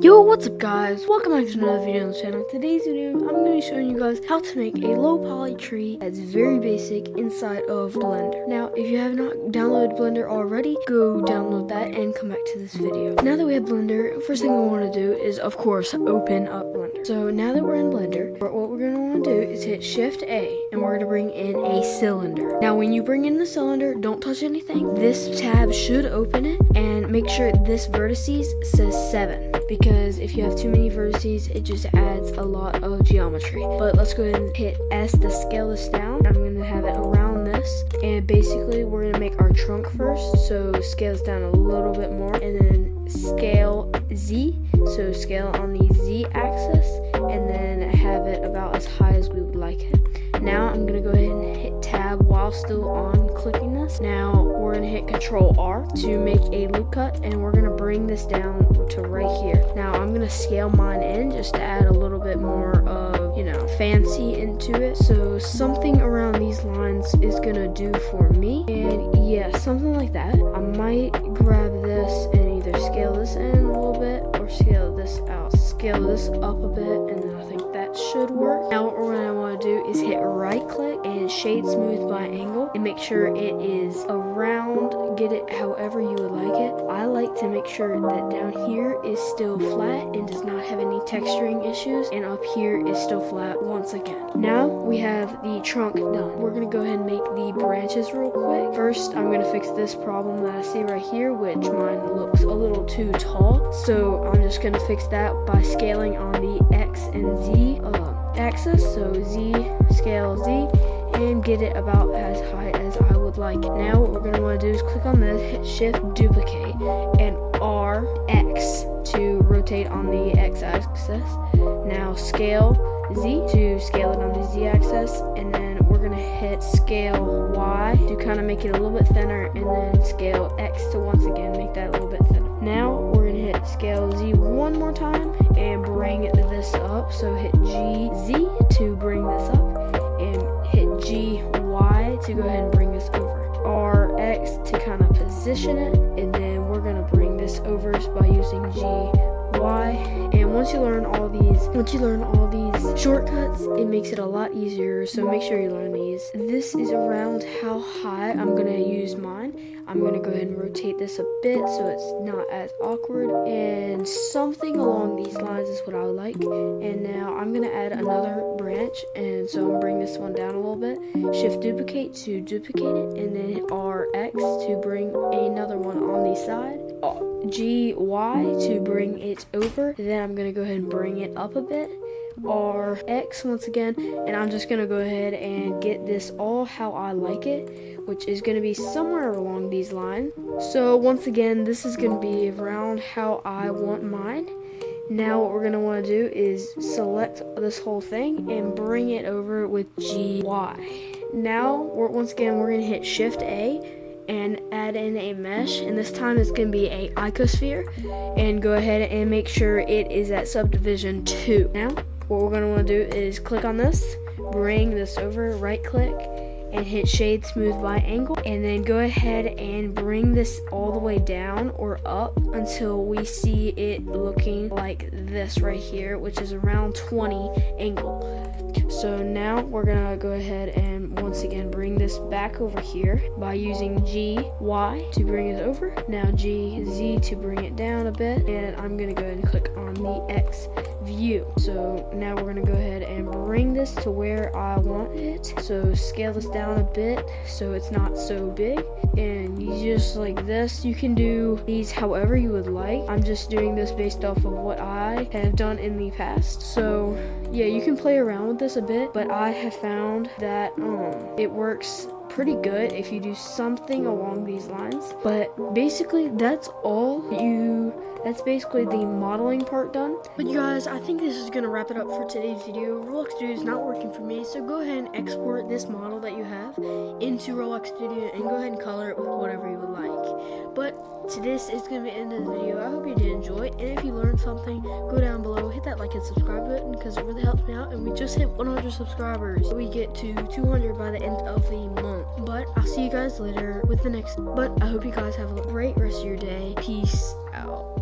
Yo, what's up guys? Welcome back to another video on the channel. Today's video, I'm going to be showing you guys how to make a low poly tree that's very basic inside of Blender. Now, if you have not downloaded Blender already, go download that and come back to this video. Now that we have Blender, first thing we want to do is, of course, open up Blender. So now that we're in Blender, what we're going to want to do is hit Shift A, and we're going to bring in a cylinder. Now, when you bring in the cylinder, don't touch anything. This tab should open it, and make sure this vertices says 7, because if you have too many vertices, it just adds a lot of geometry. But let's go ahead and hit S to scale this down. I'm going to have it around this, and basically we're going to make our trunk first, so scale this down a little bit more, and then scale Z, so scale on the Z axis, and then have it about as high as we would like it. Now I'm going to go ahead and hit tab while still on clicking this. Now we're going to hit Control R to make a loop cut, and we're going to bring this down to right here. Now I'm going to scale mine in just to add a little bit more of, fancy into it. So something around these lines is going to do for me. And yeah, something like that. I might grab this and either scale this in a little bit or scale this out. Scale this up a bit, and then I think that should work. Now what we're going to want to do is hit right click and shade smooth by angle, and make sure it is around, get it however you would like it. I like to make sure that down here is still flat and does not have any texturing issues, and up here is still flat once again. Now we have the trunk done. We're going to go ahead and make the branches real quick. First, I'm going to fix this problem that I see right here, which mine looks a little too tall. So I'm just going to fix that by scaling on the X and Z axis. So Z, scale Z, and get it about as high as I would like. Now what we're going to want to do is click on this, hit Shift Duplicate, and RX to rotate on the X axis. Now scale Z to scale it on the Z axis, and then we're going to hit scale Y to kind of make it a little bit thinner, and then scale X to once again make that a little bit thinner. Now we're going to hit scale Z one more time and bring this up. So hit GZ to bring this up, and hit GY to go ahead and bring this over. RX to kind of position it, and then we're going to bring this over by using GY. And once you learn all these shortcuts, it makes it a lot easier, so make sure you learn these. This is around how high I'm going to use mine. I'm going to go ahead and rotate this a bit so it's not as awkward, and something along these lines is what I would like. And now I'm going to add another branch, and so I'm going to bring this one down a little bit. Shift Duplicate to duplicate it, and then hit RX to bring another one on the side. GY to bring it over. Then I'm going to go ahead and bring it up a bit. RX once again, and I'm just going to go ahead and get this all how I like it, which is going to be somewhere along these lines. So once again, this is going to be around how I want mine. Now what we're going to want to do is select this whole thing and bring it over with GY. Now once again we're going to hit Shift A and add in a mesh, and this time it's going to be a icosphere, and go ahead and make sure it is at subdivision 2. Now what we're going to want to do is click on this, bring this over, right click, and hit shade smooth by angle, and then go ahead and bring this all the way down or up until we see it looking like this right here, which is around 20 angle. So now we're gonna go ahead and once again bring this back over here by using GY to bring it over. Now GZ to bring it down a bit, and I'm gonna go ahead and click on the X view. So now we're gonna go ahead and bring this to where I want it. So scale this down a bit so it's not so big, and you just like this. You can do these however you would like. I'm just doing this based off of what I have done in the past. So yeah, you can play around with this a bit, but I have found that it works pretty good if you do something along these lines. But basically that's basically the modeling part done. But you guys, I think this is gonna wrap it up for today's video. Roblox Studio is not working for me, so go ahead and export this model that you have into Roblox Studio and go ahead and color it with whatever you would like. But this is gonna be the end of the video. I hope you did enjoy it, and if you learned something, go down below, hit that like and subscribe button, because it really helps me out. And we just hit 100 subscribers. We get to 200 by the end of the month. But I'll see you guys later with the next. But I hope you guys have a great rest of your day. Peace out.